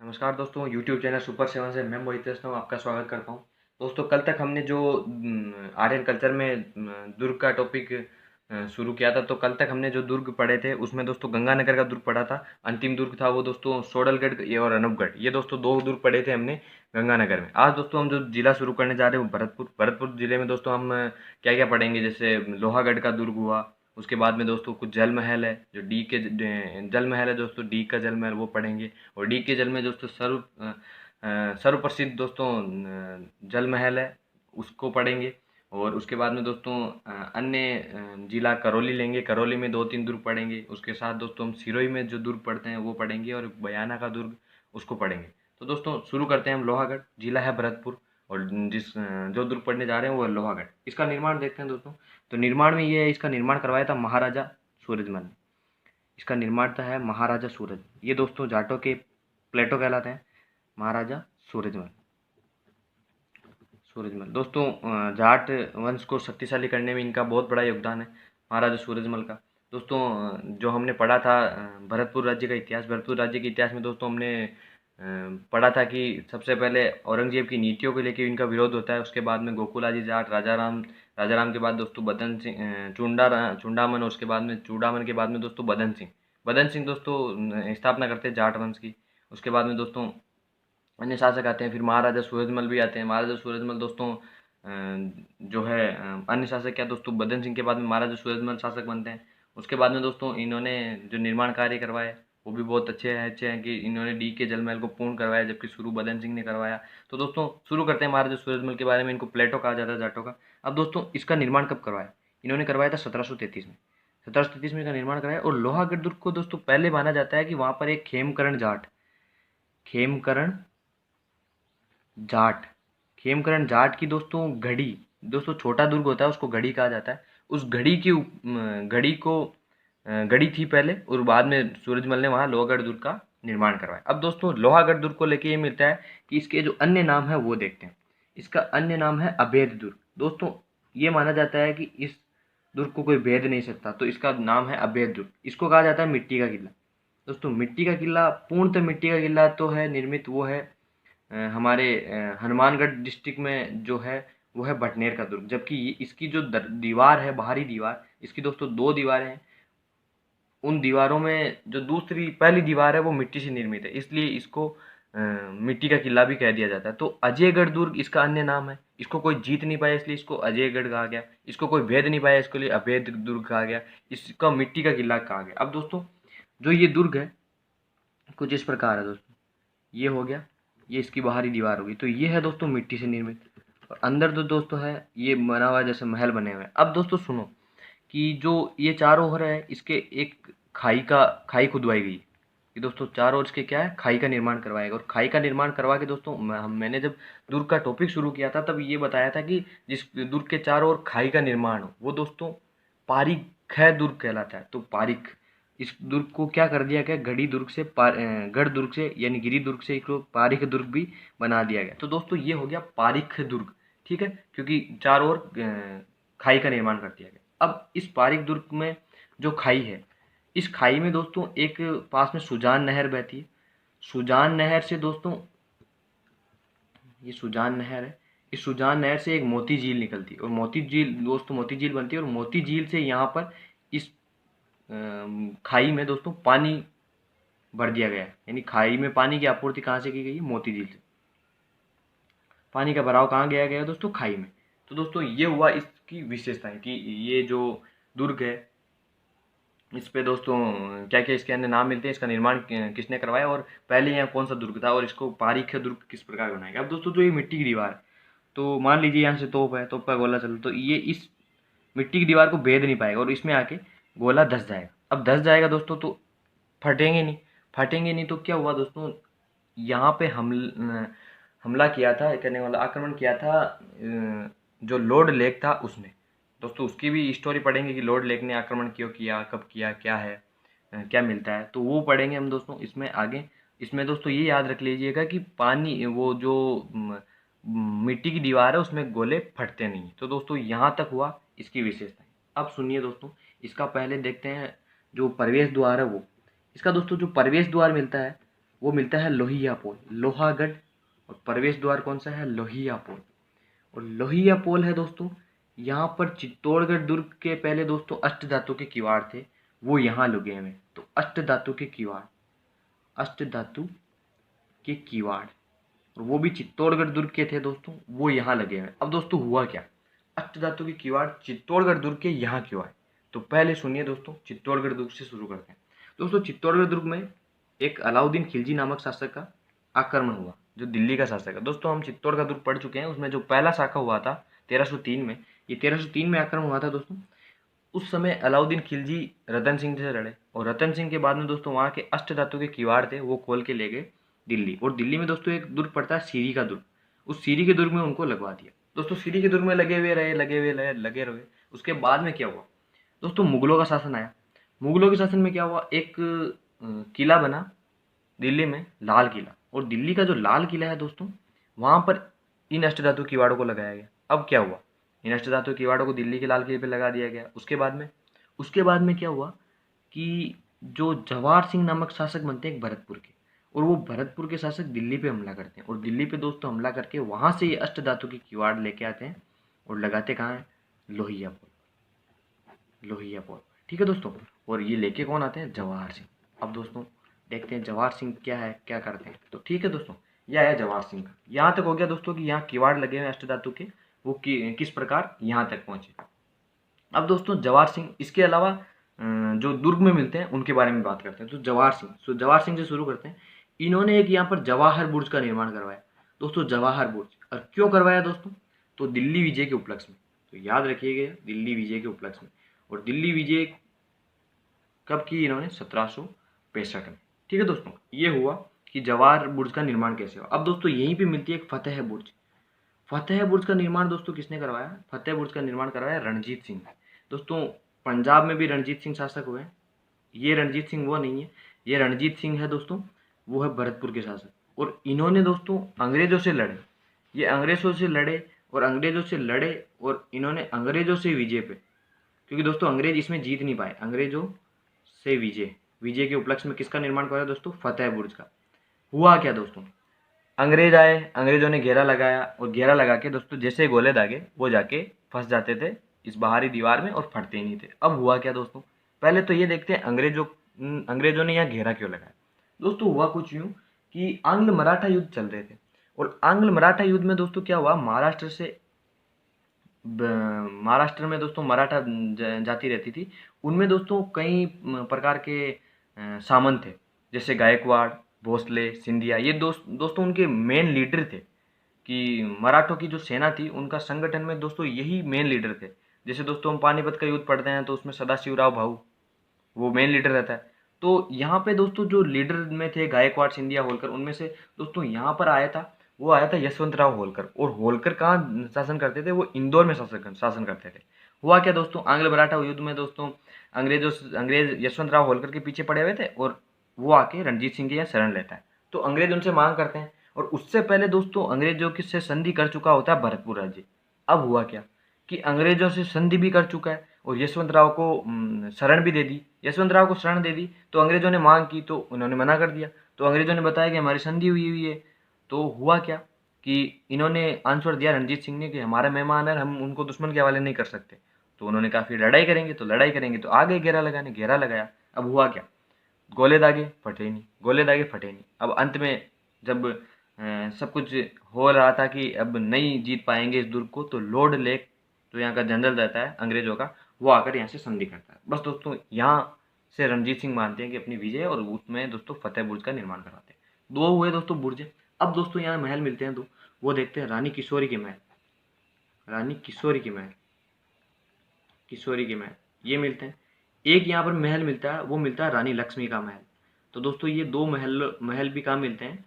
नमस्कार दोस्तों, YouTube channel super seven से मैं मोहित वैष्णव आपका स्वागत करता हूं। दोस्तों, कल तक हमने जो आर्यन कल्चर में दुर्ग का टॉपिक शुरू किया था। तो कल तक हमने जो दुर्ग पढ़े थे उसमें दोस्तों गंगानगर का दुर्ग पढ़ा था। अंतिम दुर्ग था वो दोस्तों सोडलगढ़ ये और अनूपगढ़, ये दोस्तों दो दुर्ग पढ़े थे हमने गंगानगर में। आज दोस्तों हम जो जिला शुरू करने जा रहे हैं वो भरतपुर जिले में दोस्तों हम क्या क्या पढ़ेंगे। जैसे लोहागढ़ का दुर्ग हुआ, उसके बाद में दोस्तों कुछ जल महल है, जो डी के जल महल है दोस्तों, डी का जल महल वो पढ़ेंगे। और डी के जल में दोस्तों सर्व प्रसिद्ध दोस्तों जल महल है, उसको पढ़ेंगे। और उसके बाद में दोस्तों अन्य जिला करौली लेंगे, करौली में दो तीन दुर्ग पढ़ेंगे। उसके साथ दोस्तों हम सिरोही में जो दुर्ग पढ़ते हैं वो पढ़ेंगे, और बयाना का दुर्ग उसको पढ़ेंगे। तो दोस्तों शुरू करते हैं हम। लोहागढ़ जिला है भरतपुर, और जो दुर्ग पढ़ने जा रहे हैं वो है लोहागढ़। इसका निर्माण देखते हैं दोस्तों। तो निर्माण में ये है, इसका निर्माण करवाया था महाराजा सूरजमल ने। इसका निर्माता है महाराजा सूरज। ये दोस्तों जाटों के प्लेटो कहलाते हैं, महाराजा सूरजमल। सूरजमल दोस्तों जाट वंश को शक्तिशाली करने में इनका बहुत बड़ा योगदान है, महाराजा सूरजमल का। दोस्तों जो हमने पढ़ा था भरतपुर राज्य का इतिहास, भरतपुर राज्य के इतिहास में दोस्तों हमने पढ़ा था कि सबसे पहले औरंगजेब की नीतियों को लेकर इनका विरोध होता है। उसके बाद में गोकुलाजी जाट, राजाराम के बाद दोस्तों बदन सिंह, चुंडामन, और उसके बाद में चूड़ामन के बाद में दोस्तों बदन सिंह दोस्तों स्थापना करते हैं जाट वंश की। उसके बाद में दोस्तों अन्य शासक आते हैं, फिर महाराजा सूरजमल भी आते हैं। महाराजा सूरजमल दोस्तों जो है अन्य शासक क्या दोस्तों, बदन सिंह के बाद में महाराजा सूरजमल शासक बनते हैं। उसके बाद में दोस्तों इन्होंने जो निर्माण कार्य करवाए वो भी बहुत अच्छे हैं कि इन्होंने डी के जल महल को पूर्ण करवाया, जबकि शुरू बदन सिंह ने करवाया। तो दोस्तों शुरू करते हैं महाराजा सूरजमल के बारे में। इनको प्लेटो कहा जाता है जाटों का। अब दोस्तों इसका निर्माण कब करवाया? इन्होंने करवाया था 1733 में। 1733 में का निर्माण कराया। और लोहागढ़ दुर्ग को दोस्तों पहले माना जाता है कि वहाँ पर एक खेमकरण जाट की दोस्तों घड़ी, दोस्तों छोटा दुर्ग होता है उसको घड़ी कहा जाता है। उस घड़ी की घड़ी थी पहले, और बाद में सूरजमल ने वहाँ लोहागढ़ दुर्ग का निर्माण करवाया। अब दोस्तों लोहागढ़ दुर्ग को लेके ये मिलता है कि इसके जो अन्य नाम है वो देखते हैं। इसका अन्य नाम है अभेद दुर्ग। दोस्तों ये माना जाता है कि इस दुर्ग को कोई भेद नहीं सकता, तो इसका नाम है अभेद दुर्ग। इसको कहा जाता है मिट्टी का किला। दोस्तों मिट्टी का किला, पूर्णतः मिट्टी का किला तो है निर्मित, वो है हमारे हनुमानगढ़ डिस्ट्रिक्ट में जो है वो है भटनेर का दुर्ग। जबकि इसकी जो दीवार है, बाहरी दीवार, इसकी दोस्तों दो दीवारें हैं। उन दीवारों में जो पहली दीवार है वो मिट्टी से निर्मित है, इसलिए इसको मिट्टी का किला भी कह दिया जाता है। तो अजयगढ़ दुर्ग इसका अन्य नाम है। इसको कोई जीत नहीं पाया इसलिए इसको अजयगढ़ कहा गया। इसको कोई भेद नहीं पाया इसके लिए अभेद दुर्ग कहा गया। इसका मिट्टी का किला कहा गया। अब दोस्तों जो ये दुर्ग है कुछ इस प्रकार है दोस्तों। ये हो गया, ये इसकी बाहरी दीवार होगी। तो ये है दोस्तों मिट्टी से निर्मित। और अंदर जो दोस्तों है ये बना हुआ जैसे महल बने हुए हैं। अब दोस्तों सुनो कि जो ये चारों ओर है इसके एक खाई खुदवाई गई। कि दोस्तों चारों ओर इसके क्या है, खाई का निर्माण करवाएगा। और खाई का निर्माण करवा के दोस्तों मैंने जब दुर्ग का टॉपिक शुरू किया था तब ये बताया था कि जिस दुर्ग के चारों ओर खाई का निर्माण हो वो दोस्तों पारीख है दुर्ग कहलाता है। तो पारीख, इस दुर्ग को क्या कर दिया गया, गढ़ दुर्ग से यानी गिरी दुर्ग से इसको पारीख दुर्ग भी बना दिया गया। तो दोस्तों ये हो गया पारीख दुर्ग, ठीक है, क्योंकि चारों ओर खाई का निर्माण कर दिया गया। अब इस पारीख दुर्ग में जो खाई है, इस खाई में दोस्तों एक पास में सुजान नहर बहती है। सुजान नहर से दोस्तों, ये सुजान नहर है, इस सुजान नहर से एक मोती झील निकलती है। और मोती झील बनती है। और मोती झील से यहाँ पर इस खाई में दोस्तों पानी भर दिया गया है। यानी खाई में पानी की आपूर्ति कहाँ से की गई है, मोती झील से। पानी का भराव कहाँ गया दोस्तों, खाई में। तो दोस्तों ये हुआ इसकी विशेषताएं कि ये जो दुर्ग है इस पे दोस्तों क्या क्या इसके अंदर नाम मिलते हैं, इसका निर्माण किसने करवाया, और पहले यहाँ कौन सा दुर्ग था, और इसको पारीख दुर्ग किस प्रकार बनाएगा। अब दोस्तों जो ये मिट्टी की दीवार है, तो मान लीजिए यहाँ से तोप है, तोप का गोला चलो, तो ये इस मिट्टी की दीवार को भेद नहीं पाएगा और इसमें आके गोला धस जाएगा। अब धस जाएगा दोस्तों तो फटेंगे नहीं। तो क्या हुआ दोस्तों, यहाँ पे हमला किया था, करने वाला आक्रमण किया था जो लॉर्ड लेक था उसने। दोस्तों उसकी भी स्टोरी पढ़ेंगे कि लॉर्ड लेक ने आक्रमण क्यों किया, कब किया, क्या है, क्या मिलता है, तो वो पढ़ेंगे हम दोस्तों इसमें आगे। इसमें दोस्तों ये याद रख लीजिएगा कि पानी वो जो मिट्टी की दीवार है उसमें गोले फटते नहीं। तो दोस्तों यहाँ तक हुआ इसकी विशेषताएं। अब सुनिए दोस्तों, इसका पहले देखते हैं जो प्रवेश द्वार है वो। इसका दोस्तों जो प्रवेश द्वार मिलता है वो मिलता है लोहिया पोल, लोहागढ़। और प्रवेश द्वार कौन सा है? लोहिया पोल। और लोहिया पोल है दोस्तों, यहाँ पर चित्तौड़गढ़ दुर्ग के पहले दोस्तों अष्ट धातु के किवाड़ थे, वो यहाँ लगे हुए। तो अष्ट धातु के किवाड़, अष्ट धातु के किवाड़, और वो भी चित्तौड़गढ़ दुर्ग के थे दोस्तों, वो यहाँ लगे हुए। अब दोस्तों हुआ क्या, अष्ट धातु के किवाड़ चित्तौड़गढ़ दुर्ग के यहाँ क्यों आए? तो पहले सुनिए दोस्तों, चित्तौड़गढ़ दुर्ग से शुरू करते हैं। दोस्तों चित्तौड़गढ़ दुर्ग में एक अलाउद्दीन खिलजी नामक शासक का आक्रमण हुआ, जो दिल्ली का शासक है। दोस्तों हम चित्तौड़ का दुर्ग पढ़ चुके हैं, उसमें जो पहला शाखा हुआ था 1303 में, ये 1303 में आक्रमण हुआ था दोस्तों। उस समय अलाउद्दीन खिलजी रतन सिंह से लड़े, और रतन सिंह के बाद में दोस्तों वहाँ के अष्ट धातु के किवाड़ थे वो खोल के ले गए दिल्ली। और दिल्ली में दोस्तों एक दुर्ग पड़ता है सीरी का दुर्ग, उस सीरी के दुर्ग में उनको लगवा दिया। दोस्तों सीरी के दुर्ग में लगे रहे। उसके बाद में क्या हुआ दोस्तों, मुगलों का शासन आया। मुगलों के शासन में क्या हुआ, एक किला बना दिल्ली में, लाल किला। और दिल्ली का जो लाल किला है दोस्तों, वहाँ पर इन अष्ट धातु किवाड़ों को लगाया गया। अब क्या हुआ, इन अष्ट धातु किवाड़ों को दिल्ली के लाल किले पे लगा दिया गया। उसके बाद में क्या हुआ कि जो जवाहर सिंह नामक शासक बनते हैं एक भरतपुर के, और वो भरतपुर के शासक दिल्ली पे हमला करते हैं। और दिल्ली पे दोस्तों हमला करके वहाँ से ये अष्ट धातु की किवाड़ लेके आते हैं और लगाते कहाँ हैं? लोहिया पोल, लोहिया पोल। ठीक है दोस्तों, और ये लेके कौन आते हैं? जवाहर सिंह। अब दोस्तों देखते हैं जवाहर सिंह क्या है, क्या करते हैं। तो ठीक है दोस्तों, यह है जवाहर सिंह का। यहाँ तक हो गया दोस्तों कि यहाँ किवाड़ लगे हुए अष्ट धातु के, वो किस प्रकार यहाँ तक पहुँचे। अब दोस्तों जवाहर सिंह, इसके अलावा जो दुर्ग में मिलते हैं उनके बारे में बात करते हैं। तो जवाहर सिंह से शुरू करते हैं। इन्होंने एक यहाँ पर जवाहर बुर्ज का निर्माण करवाया दोस्तों, जवाहर बुर्ज। और क्यों करवाया दोस्तों? तो दिल्ली विजय के उपलक्ष्य में। तो याद रखिएगा, दिल्ली विजय के उपलक्ष्य में। और दिल्ली विजय कब की इन्होंने? 1765 में। ठीक है दोस्तों, ये हुआ कि जवाहर बुर्ज का निर्माण कैसे हुआ। अब दोस्तों यहीं पे मिलती है एक फतेह बुर्ज। फतेह बुर्ज का निर्माण दोस्तों किसने करवाया? फतेह बुर्ज का निर्माण करवाया रणजीत सिंह ने। दोस्तों पंजाब में भी रणजीत सिंह शासक हुए। ये रणजीत सिंह वो नहीं है, ये रणजीत सिंह है दोस्तों, वो है भरतपुर के शासक। और इन्होंने दोस्तों अंग्रेजों से लड़े, ये अंग्रेजों से लड़े और अंग्रेजों से लड़े, और इन्होंने अंग्रेजों से विजय पे, क्योंकि दोस्तों अंग्रेज इसमें जीत नहीं पाए, अंग्रेजों से विजय के उपलक्ष्य में किसका निर्माण कराया दोस्तों? फतेह बुर्ज का। हुआ क्या दोस्तों, अंग्रेज आए, अंग्रेजों ने घेरा लगाया, और घेरा लगा के दोस्तों जैसे गोले दागे वो जाके फंस जाते थे इस बाहरी दीवार में और फटते ही नहीं थे। अब हुआ क्या दोस्तों, पहले तो ये देखते हैं अंग्रेजों ने यहाँ घेरा क्यों लगाया। दोस्तों हुआ कुछ यूं कि आंग्ल मराठा युद्ध चल रहे थे, और आंग्ल मराठा युद्ध में दोस्तों क्या हुआ, महाराष्ट्र में दोस्तों मराठा जाति रहती थी, उनमें दोस्तों कई प्रकार के सामंत थे, जैसे गायकवाड़, भोसले, सिंधिया। ये दोस्तों उनके मेन लीडर थे, कि मराठों की जो सेना थी उनका संगठन में दोस्तों यही मेन लीडर थे। जैसे दोस्तों हम पानीपत का युद्ध पढ़ते हैं तो उसमें सदाशिवराव भाऊ वो मेन लीडर रहता है। तो यहाँ पे दोस्तों जो लीडर में थे गायकवाड़, सिंधिया, होलकर, उनमें से दोस्तों यहाँ पर आया था, वो आया था यशवंतराव होलकर। और होलकर कहाँ शासन करते थे? वो इंदौर में शासन करते थे। हुआ क्या दोस्तों, आंग्ल मराठा युद्ध में दोस्तों अंग्रेज यशवंतराव होलकर के पीछे पड़े हुए थे, और वो आके रणजीत सिंह के यहाँ शरण लेता है। तो अंग्रेज उनसे मांग करते हैं, और उससे पहले दोस्तों अंग्रेजों की से संधि कर चुका होता है भरतपुर राज्य। अब हुआ क्या कि अंग्रेजों से संधि भी कर चुका है, और यशवंतराव को शरण भी दे दी। यशवंतराव को शरण दे दी तो अंग्रेजों ने मांग की तो उन्होंने मना कर दिया। तो अंग्रेजों ने बताया कि हमारी संधि हुई हुई है। तो हुआ क्या कि इन्होंने आंसर दिया रणजीत सिंह ने कि हमारे मेहमान है, हम उनको दुश्मन के हवाले नहीं कर सकते। तो उन्होंने कहा फिर लड़ाई करेंगे, तो आ गए घेरा लगाने, घेरा लगाया। अब हुआ क्या, गोले दागे फटे नहीं, गोले दागे फटे नहीं। अब अंत में जब सब कुछ हो रहा था कि अब नहीं जीत पाएंगे इस दुर्ग को, तो लॉर्ड लेक जो यहाँ का जनरल रहता है अंग्रेजों का, वो आकर यहाँ से संधि करता है। बस दोस्तों यहाँ से रणजीत सिंह मानते हैं कि अपनी विजय, और उसमें दोस्तों फतेह बुर्ज का निर्माण करवाते हैं। दो हुए दोस्तों बुर्ज। अब दोस्तों यहाँ महल मिलते हैं दो, वो देखते हैं रानी किशोरी के महल, रानी किशोरी के महल, किशोरी के महल ये मिलते हैं। एक यहाँ पर महल मिलता है, वो मिलता है रानी लक्ष्मी का महल। तो दोस्तों ये दो महल भी कहाँ मिलते हैं?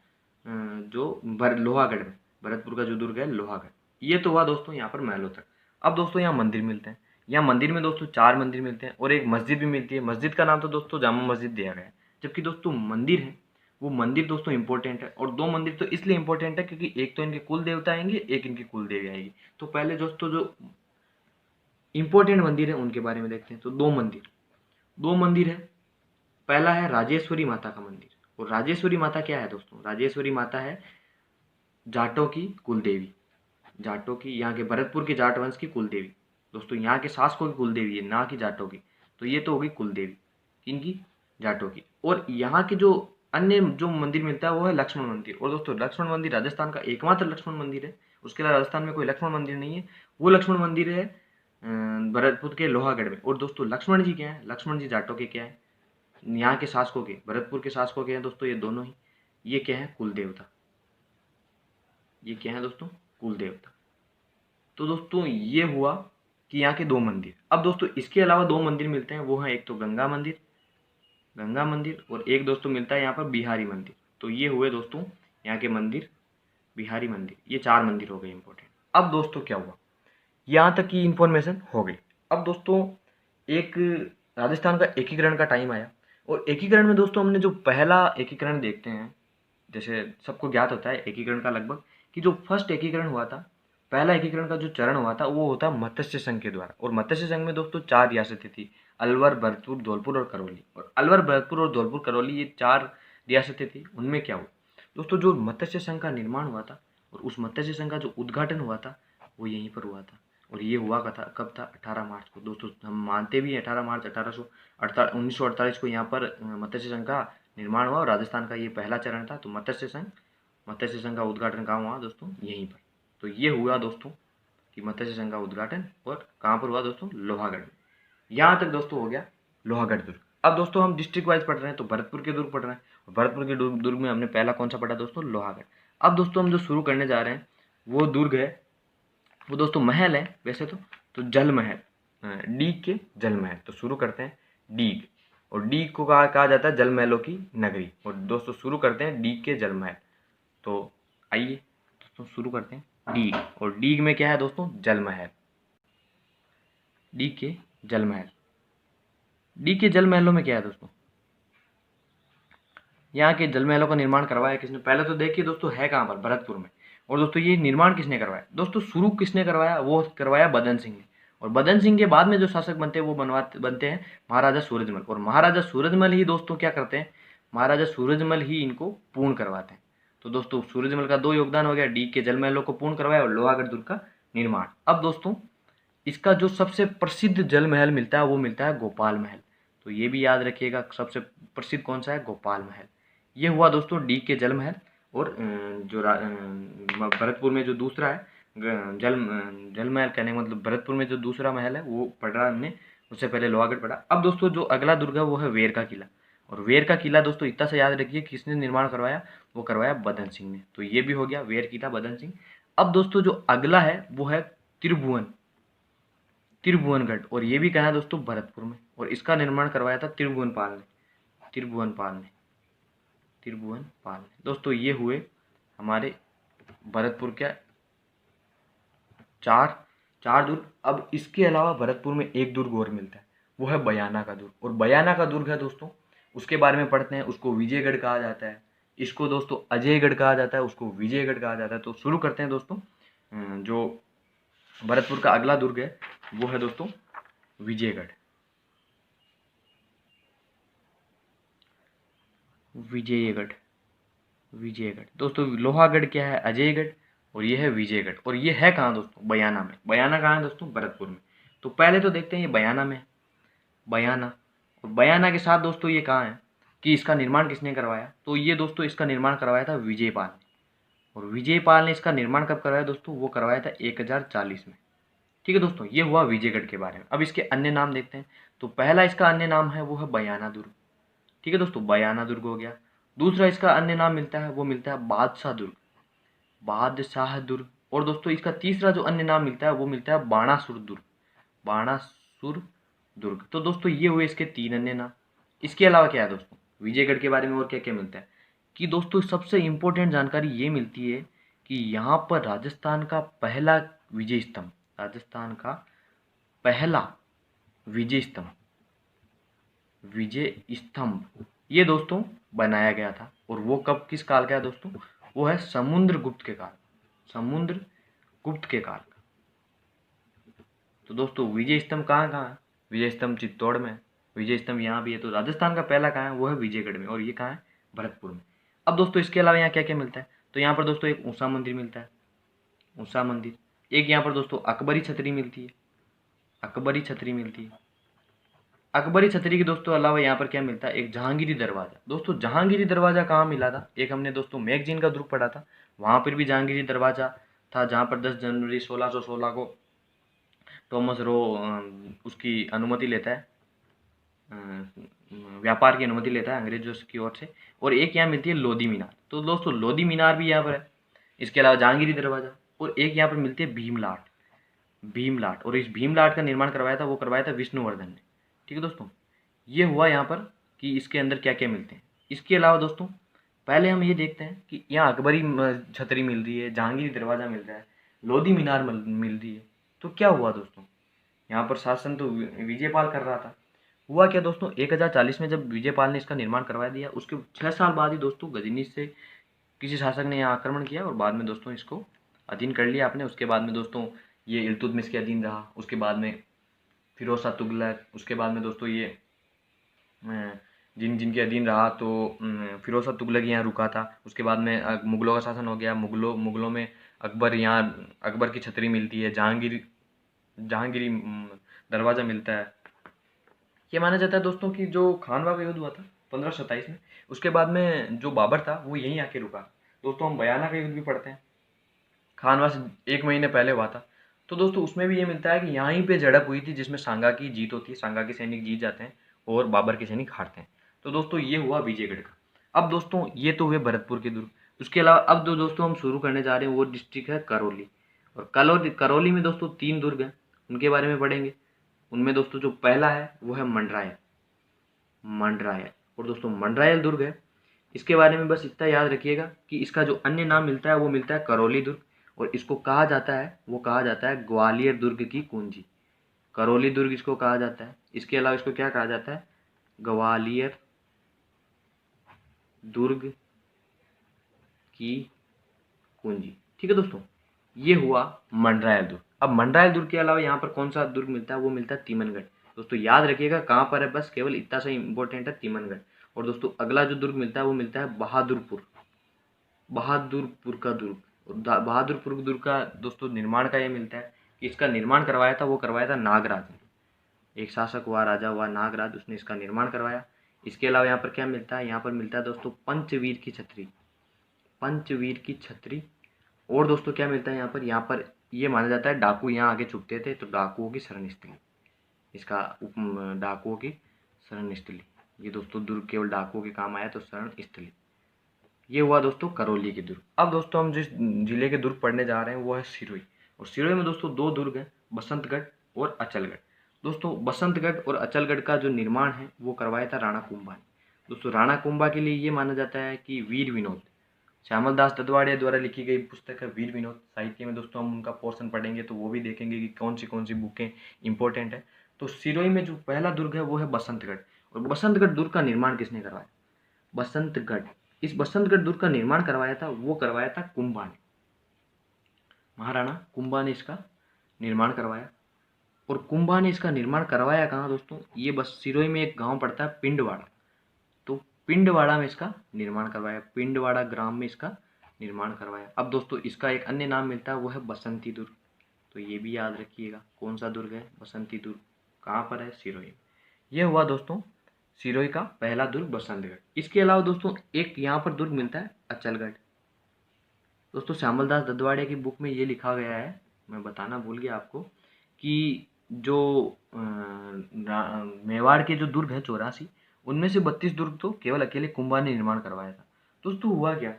जो लोहागढ़ में, भरतपुर का जो दुर्ग है लोहागढ़। ये तो हुआ दोस्तों यहाँ पर महलों तक। अब दोस्तों यहाँ मंदिर मिलते हैं। यहाँ मंदिर में दोस्तों 4 मंदिर मिलते हैं, और एक मस्जिद भी मिलती है। मस्जिद का नाम तो दोस्तों जामा मस्जिद दिया गया है। जबकि दोस्तों मंदिर है, वो मंदिर दोस्तों इंपॉर्टेंट है। और 2 मंदिर तो इसलिए इंपॉर्टेंट है क्योंकि एक तो इनके कुल देवता आएंगे, एक इनकी कुल देवी आएगी। तो पहले दोस्तों जो इंपॉर्टेंट मंदिर है उनके बारे में देखते हैं। तो 2 मंदिर है। पहला है राजेश्वरी माता का मंदिर, और राजेश्वरी माता क्या है दोस्तों? राजेश्वरी माता है जाटों की कुल देवी, जाटों की, यहाँ के भरतपुर के जाट वंश की कुल देवी। दोस्तों यहाँ के शासकों की कुल देवी है, ना कि जाटों की। तो ये तो होगी कुल देवी किनकी? जाटों की। और यहाँ के जो अन्य जो मंदिर मिलता है वो है लक्ष्मण मंदिर। और दोस्तों लक्ष्मण मंदिर राजस्थान का एकमात्र लक्ष्मण मंदिर है, उसके अलावा राजस्थान में कोई लक्ष्मण मंदिर नहीं है। वो लक्ष्मण मंदिर है भरतपुर के लोहागढ़ में। और दोस्तों लक्ष्मण जी क्या है? लक्ष्मण जी जाटों के क्या है? यहाँ के शासकों के, भरतपुर के शासकों के हैं दोस्तों ये दोनों ही। ये क्या है? कुल देवता। ये क्या है दोस्तों? कुल देवता। तो दोस्तों ये हुआ कि यहाँ के दो मंदिर। अब दोस्तों इसके अलावा दो मंदिर मिलते हैं, वो है एक तो गंगा मंदिर, गंगा मंदिर, और एक दोस्तों मिलता है यहाँ पर बिहारी मंदिर। तो ये हुए दोस्तों यहाँ के मंदिर, बिहारी मंदिर। ये चार मंदिर हो गए इंपॉर्टेंट। अब दोस्तों क्या हुआ, यहाँ तक की इंफॉर्मेशन हो गई। अब दोस्तों एक राजस्थान का एकीकरण का टाइम आया। और एकीकरण में दोस्तों हमने जो पहला एकीकरण देखते हैं, जैसे सबको ज्ञात होता है एकीकरण का लगभग, कि जो फर्स्ट एकीकरण हुआ था, पहला एकीकरण का जो चरण हुआ था वो होता मत्स्य संघ के द्वारा। और मत्स्य संघ में दोस्तों चार रियासतें थी, अलवर, भरतपुर, धौलपुर और करौली। और अलवर, भरतपुर और धौलपुर, करौली, ये चार रियासतें थी। उनमें क्या हुआ दोस्तों, जो मत्स्य संघ का निर्माण हुआ था और उस मत्स्य संघ का जो उद्घाटन हुआ था वो यहीं पर हुआ था। और ये हुआ कब था? 18 मार्च को। दोस्तों हम मानते भी 18 मार्च 1948 को यहाँ पर मत्स्य संघ का निर्माण हुआ। और राजस्थान का ये पहला चरण था। तो मत्स्य संघ का उद्घाटन कहाँ हुआ दोस्तों? यहीं पर। तो ये हुआ दोस्तों कि मत्स्य संघ का उद्घाटन, और कहाँ पर हुआ दोस्तों? लोहागढ़ में। यहाँ तक दोस्तों हो गया लोहागढ़ दुर्ग। अब दोस्तों हम डिस्ट्रिक्ट वाइज पढ़ रहे हैं, तो भरतपुर के दुर्ग पढ़ रहे हैं। भरतपुर के दुर्ग में हमने पहला कौन सा पढ़ा दोस्तों? लोहागढ़। अब दोस्तों हम जो शुरू करने जा रहे हैं वो दुर्ग है, वो दोस्तों महल है वैसे तो जल महल, डीग के जल महल। तो शुरू करते हैं डीग। और डीग को कहा जाता है जल महलों की नगरी। और दोस्तों शुरू करते हैं डीग के जल महल। तो आइए दोस्तों शुरू करते हैं डीग। और डीग में क्या है दोस्तों? जल महल। डीग के जल महल। डीग के जल महलों में क्या है दोस्तों? यहाँ के जल महलों का निर्माण करवाया किसने? पहले तो देखिए दोस्तों है कहाँ पर? भरतपुर में। और दोस्तों ये निर्माण किसने करवाया? दोस्तों शुरू किसने करवाया? वो करवाया बदन सिंह ने। और बदन सिंह के बाद में जो शासक बनते हैं वो बनते हैं महाराजा सूरजमल। और महाराजा सूरजमल ही दोस्तों क्या करते हैं? महाराजा सूरजमल ही इनको पूर्ण करवाते हैं। तो दोस्तों सूरजमल का दो योगदान हो गया, डीग के जल महलों को पूर्ण करवाया और लोहागढ़ दुर्ग का निर्माण। अब दोस्तों इसका जो सबसे प्रसिद्ध जल महल मिलता है वो मिलता है गोपाल महल। तो ये भी याद रखिएगा, सबसे प्रसिद्ध कौन सा है? गोपाल महल। ये हुआ दोस्तों डीग के जल महल। और भरतपुर में जो दूसरा है जल महल, कहने का मतलब भरतपुर में जो दूसरा महल है वो पढ़ रहा हमने, उससे पहले लोहागढ़ पढ़ा। अब दोस्तों जो अगला दुर्ग है वो है वेर का किला। और वेर का किला दोस्तों इतना से याद रखिए किसने निर्माण करवाया? वो करवाया बदन सिंह ने। तो ये भी हो गया वेर किला, बदन सिंह। अब दोस्तों जो अगला है वो है त्रिभुवनगढ़। और ये भी कहा है दोस्तों भरतपुर में। और इसका निर्माण करवाया था त्रिभुवनपाल ने। त्रिभुवनपाल ने। दोस्तों ये हुए हमारे भरतपुर के चार दुर्ग। अब इसके अलावा भरतपुर में एक दुर्ग और मिलता है, वो है बयाना का दुर्ग। और बयाना का दुर्ग है दोस्तों, उसके बारे में पढ़ते हैं। उसको विजयगढ़ कहा जाता है, इसको दोस्तों अजयगढ़ कहा जाता है, उसको विजयगढ़ कहा जाता है। तो शुरू करते हैं दोस्तों, जो भरतपुर का अगला दुर्ग है वो है दोस्तों विजयगढ़। विजयगढ़ दोस्तों, लोहागढ़ क्या है? अजयगढ़। और ये है विजयगढ़। और ये है कहाँ दोस्तों? बयाना में। बयाना कहाँ है दोस्तों? भरतपुर में। तो पहले तो देखते हैं ये बयाना में, बयाना। और बयाना के साथ दोस्तों ये कहाँ है कि इसका निर्माण किसने करवाया? तो ये दोस्तों इसका निर्माण करवाया था विजयपाल ने। और विजयपाल ने इसका निर्माण कब करवाया दोस्तों? वो करवाया था 1040 में। ठीक है दोस्तों, ये हुआ विजयगढ़ के बारे में। अब इसके अन्य नाम देखते हैं। तो पहला इसका अन्य नाम है वो है बयाना दुर्ग। ठीक है दोस्तों, बयाना दुर्ग हो गया। दूसरा इसका अन्य नाम मिलता है वो मिलता है बादशाह दुर्ग, बादशाह दुर्ग। और दोस्तों इसका तीसरा जो अन्य नाम मिलता है वो मिलता है बाणासुर दुर्ग, बाणासुर दुर्ग। तो दोस्तों ये हुए इसके तीन अन्य नाम। इसके अलावा क्या है दोस्तों विजयगढ़ के बारे में और क्या क्या मिलता है? कि दोस्तों सबसे इंपॉर्टेंट जानकारी ये मिलती है कि यहाँ पर राजस्थान का पहला विजय स्तंभ, राजस्थान का पहला विजय स्तंभ, विजय स्तंभ ये दोस्तों बनाया गया था। और वो कब, किस काल का है दोस्तों? वो है समुद्रगुप्त के काल, समुद्रगुप्त के काल का। तो दोस्तों विजय स्तंभ कहाँ कहाँ है? विजय स्तंभ चित्तौड़ में है, विजय स्तंभ यहाँ भी है। तो राजस्थान का पहला कहाँ है? वो है विजयगढ़ में। और ये कहाँ है? भरतपुर में। अब दोस्तों इसके अलावा यहाँ क्या क्या मिलता है, तो यहाँ पर दोस्तों एक ऊषा मंदिर मिलता है, ऊषा मंदिर। एक यहाँ पर दोस्तों अकबरी छतरी मिलती है, अकबरी छतरी मिलती है। अकबरी छतरी के दोस्तों अलावा यहाँ पर क्या मिलता है, एक जहांगीरी दरवाजा। दोस्तों जहांगीरी दरवाजा कहाँ मिला था, एक हमने दोस्तों मैगजीन का दुर्ग पढ़ा था, वहाँ पर भी जहांगीरी दरवाजा था, जहाँ पर 10 जनवरी 1616 को थॉमस रो उसकी अनुमति लेता है, व्यापार की अनुमति लेता है अंग्रेजों की ओर से। और एक यहाँ मिलती है लोधी मीनार, तो दोस्तों लोधी मीनार भी यहाँ पर है। इसके अलावा जहांगीरी दरवाजा, और एक यहाँ पर मिलती है भीमलाट, भीमलाट। और इस भीमलाट का निर्माण करवाया था, वो करवाया था विष्णुवर्धन ने। ठीक है दोस्तों, ये हुआ यहाँ पर कि इसके अंदर क्या क्या मिलते हैं। इसके अलावा दोस्तों पहले हम ये देखते हैं कि यहाँ अकबरी छतरी मिल रही है, जहांगीरी दरवाजा मिल रहा है, लोधी मीनार मिल रही है। तो क्या हुआ दोस्तों, यहाँ पर शासन तो विजयपाल कर रहा था। हुआ क्या दोस्तों, 1040 में जब विजयपाल ने इसका निर्माण करवा दिया, उसके 6 साल बाद ही दोस्तों गजनी से किसी शासक ने यहाँ आक्रमण किया और बाद में दोस्तों इसको अधीन कर लिया आपने। उसके बाद में दोस्तों ये इल्तुतमिश के अधीन रहा, उसके बाद में फिरोज शाह तुगलक, उसके बाद में दोस्तों ये जिनके अधीन रहा, तो फिरोज शाह तुगलक यहाँ रुका था। उसके बाद में मुगलों का शासन हो गया, मुगलों में अकबर, यहाँ अकबर की छतरी मिलती है, जहांगीरी दरवाज़ा मिलता है। ये माना जाता है दोस्तों कि जो खानवा का युद्ध हुआ था 1527 में, उसके बाद में जो बाबर था वो यहीं आके रुका। दोस्तों हम बयाना का युद्ध भी पढ़ते हैं, खानवा से 1 महीने पहले हुआ था। तो दोस्तों उसमें भी ये मिलता है कि यहीं पे झड़प हुई थी, जिसमें सांगा की जीत होती है, सांगा के सैनिक जीत जाते हैं और बाबर के सैनिक हारते हैं। तो दोस्तों ये हुआ विजयगढ़ का। अब दोस्तों ये तो हुए भरतपुर के दुर्ग। उसके अलावा अब जो दोस्तों हम शुरू करने जा रहे हैं वो डिस्ट्रिक्ट है करौली। और करौली में दोस्तों 3 दुर्ग हैं, उनके बारे में पढ़ेंगे। उनमें दोस्तों जो पहला है वो है मंडरायल, मंडरायल। और दोस्तों मंडरायल दुर्ग है, इसके बारे में बस इतना याद रखिएगा कि इसका जो अन्य नाम मिलता है वो मिलता है करौली दुर्ग। और इसको कहा जाता है, वो कहा जाता है ग्वालियर दुर्ग की कुंजी। करौली दुर्ग इसको कहा जाता है। इसके अलावा इसको क्या कहा जाता है, ग्वालियर दुर्ग की कुंजी। ठीक है दोस्तों, ये हुआ मंडरायल दुर्ग। अब मंडरायल दुर्ग के अलावा यहाँ पर कौन सा दुर्ग मिलता है, वो मिलता है तीमनगढ़। दोस्तों याद रखिएगा कहाँ पर है, बस केवल इतना सा इंपॉर्टेंट है, तीमनगढ़। और दोस्तों अगला जो दुर्ग मिलता है वो मिलता है बहादुरपुर, बहादुरपुर का दुर्ग। और बहादुरपुर दुर्ग का दोस्तों निर्माण का ये मिलता है कि इसका निर्माण करवाया था, वो करवाया था नागराज ने। एक शासक हुआ, राजा हुआ नागराज, उसने इसका निर्माण करवाया। इसके अलावा यहाँ पर क्या मिलता है, यहाँ पर मिलता है दोस्तों पंचवीर की छतरी, पंचवीर की छतरी। और दोस्तों क्या मिलता है यहाँ पर ये माना जाता है डाकू यहाँ आगे छुपते थे, तो डाकुओं की शरण स्थली, इसका डाकुओं की शरण स्थली। ये दोस्तों दुर्ग केवल डाकुओं के काम आया, तो शरण स्थली। ये हुआ दोस्तों करौली के दुर्ग। अब दोस्तों हम जिस जिले के दुर्ग पढ़ने जा रहे हैं वो है सिरोही। और सिरोही में दोस्तों 2 दुर्ग हैं, बसंतगढ़ और अचलगढ़। दोस्तों बसंतगढ़ और अचलगढ़ का जो निर्माण है वो करवाया था राणा कुंभा ने। दोस्तों राणा कुंभा के लिए ये माना जाता है कि वीर विनोद, श्यामल दास ददवाड़िया द्वारा लिखी गई पुस्तक है वीर विनोद। साहित्य में दोस्तों हम उनका पोर्शन पढ़ेंगे तो वो भी देखेंगे कि कौन सी बुकें इंपॉर्टेंट है। तो सिरोही में जो पहला दुर्ग है वो है बसंतगढ़। और बसंतगढ़ दुर्ग का निर्माण किसने करवाया, बसंतगढ़, इस बसंतगढ़ दुर्ग का निर्माण करवाया था, वो करवाया था कुंभा ने, महाराणा कुंभा ने इसका निर्माण करवाया। और कुंभा ने इसका निर्माण करवाया कहाँ दोस्तों, ये बस सिरोही में एक गांव पड़ता है पिंडवाड़ा, तो पिंडवाड़ा में इसका निर्माण करवाया, पिंडवाड़ा ग्राम में इसका निर्माण करवाया। अब दोस्तों इसका एक अन्य नाम मिलता है वो है बसंती दुर्ग, तो ये भी याद रखिएगा कौन सा दुर्ग है, बसंती दुर्ग। कहाँ पर है, सिरोही। ये हुआ दोस्तों सिरोही का पहला दुर्ग बसंतगढ़। इसके अलावा दोस्तों एक यहाँ पर दुर्ग मिलता है अचलगढ़। दोस्तों श्यामल दास ददवाड़िया की बुक में ये लिखा गया है, मैं बताना भूल गया आपको, कि जो मेवाड़ के जो दुर्ग हैं 84, उनमें से 32 दुर्ग तो केवल अकेले कुंभा ने निर्माण करवाया था। दोस्तों हुआ क्या,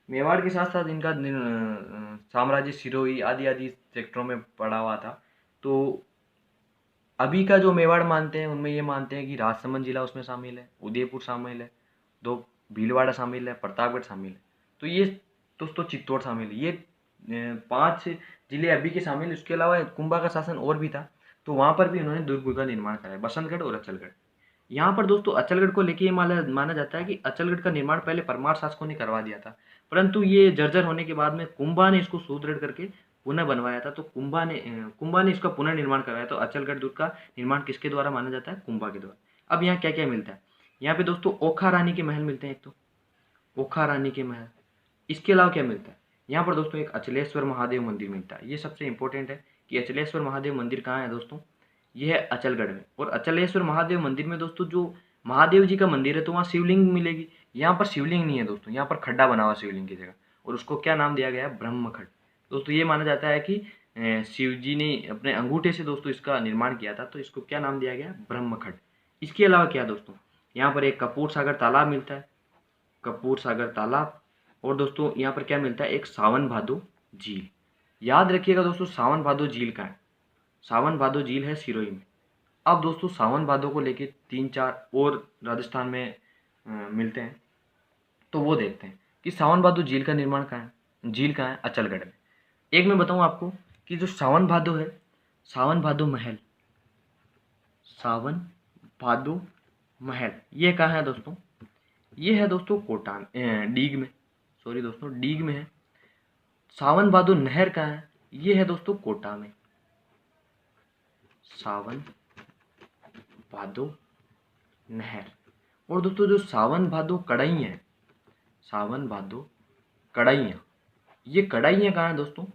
मेवाड़ के साथ साथ इनका साम्राज्य सिरोही आदि आदि सेक्टरों में पड़ा हुआ था। तो अभी का जो मेवाड़ मानते हैं उनमें ये मानते हैं कि राजसमंद जिला उसमें शामिल है, उदयपुर शामिल है, 2 भीलवाड़ा शामिल है, प्रतापगढ़ शामिल है, तो ये दोस्तों चित्तौड़ शामिल है। ये 5 जिले अभी के शामिल है। उसके अलावा कुंभा का शासन और भी था, तो वहाँ पर भी उन्होंने दुर्ग का निर्माण कराया, बसंतगढ़ और अचलगढ़। यहाँ पर दोस्तों अचलगढ़ को लेके ये माना जाता है कि अचलगढ़ का निर्माण पहले परमार शासकों ने करवा दिया था, परंतु ये जर्जर होने के बाद में कुंभा ने इसको सुदृढ़ करके पुनः बनवाया था। तो कुंभा ने इसका पुनर्निर्माण कराया। तो अचलगढ़ दुर्ग का निर्माण किसके द्वारा माना जाता है, कुंभा के द्वारा। अब यहाँ क्या क्या मिलता है, यहाँ पे दोस्तों ओखा रानी के महल मिलते हैं, एक तो ओखा रानी के महल। इसके अलावा क्या मिलता है यहाँ पर दोस्तों, एक अचलेश्वर महादेव मंदिर मिलता है। ये सबसे इंपॉर्टेंट है कि अचलेश्वर महादेव मंदिर कहाँ है दोस्तों, ये है अचलगढ़ में। और अचलेश्वर महादेव मंदिर में दोस्तों जो महादेव जी का मंदिर है तो वहाँ शिवलिंग मिलेगी। यहाँ पर शिवलिंग नहीं है दोस्तों, यहाँ पर खड्डा बना हुआ शिवलिंग की जगह, और उसको क्या नाम दिया गया है, ब्रह्मखड्ड। दोस्तों ये माना जाता है कि शिव जी ने अपने अंगूठे से दोस्तों इसका निर्माण किया था, तो इसको क्या नाम दिया गया, ब्रह्मखड्ड। इसके अलावा क्या दोस्तों, यहाँ पर एक कपूर सागर तालाब मिलता है, कपूर सागर तालाब। और दोस्तों यहाँ पर क्या मिलता है, एक सावन भादो झील। याद रखिएगा दोस्तों, सावन भादो झील का है, सावन भादो झील है सिरोही में। अब दोस्तों सावन भादो को लेके 3-4 और राजस्थान में मिलते हैं, तो वो देखते हैं कि सावन भादो झील का निर्माण कहाँ है, झील कहाँ है, अचलगढ़ में। एक मैं बताऊँ आपको कि जो सावन भादो है, सावन भादो महल, सावन भादो महल ये कहाँ है दोस्तों, ये है दोस्तों कोटान डीग में, सॉरी दोस्तों डीग में है। सावन भादो नहर कहाँ है, ये है दोस्तों कोटा में, सावन भादो नहर। और दोस्तों जो सावन भादो कड़ई है, सावन भादो कड़ाइयाँ, ये कड़ाइयाँ कहाँ है दोस्तों,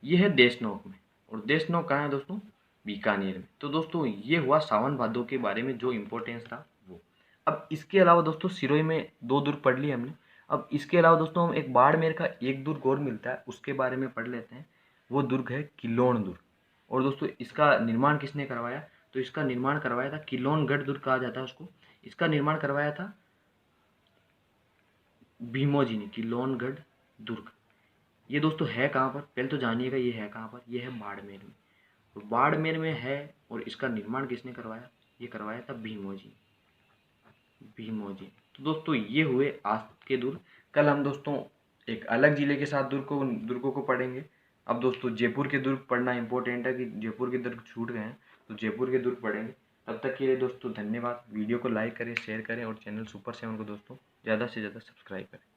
ये है देशनोक में। और देशनोक कहाँ है दोस्तों, बीकानेर में। तो दोस्तों ये हुआ सावन भादो के बारे में जो इम्पोर्टेंस था वो। अब इसके अलावा दोस्तों सिरोही में 2 दुर्ग पढ़ लिए हमने। अब इसके अलावा दोस्तों हम एक बाड़मेर का एक दुर्ग और मिलता है, उसके बारे में पढ़ लेते हैं। वो दुर्ग है किलोन दुर्ग। और दोस्तों इसका निर्माण किसने करवाया, तो इसका निर्माण करवाया था, किलोनगढ़ दुर्ग कहा जाता है उसको। इसका निर्माण करवाया था भीमोजी ने, किलोनगढ़ दुर्ग। ये दोस्तों है कहाँ पर, पहले तो जानिएगा ये है कहाँ पर, ये है बाड़मेर में। तो बाड़मेर में है, और इसका निर्माण किसने करवाया, ये करवाया था भीमोजी, भीमोजी। तो दोस्तों ये हुए आज के दुर्ग। कल हम दोस्तों एक अलग जिले के साथ दुर्गों को पढ़ेंगे। अब दोस्तों जयपुर के दुर्ग पढ़ना इंपॉर्टेंट है कि जयपुर के दुर्ग छूट गए हैं, तो जयपुर के दुर्ग पढ़ेंगे। तब तक के लिए दोस्तों धन्यवाद। वीडियो को लाइक करें, शेयर करें, और चैनल सुपर 7 को दोस्तों ज़्यादा से ज़्यादा सब्सक्राइब करें।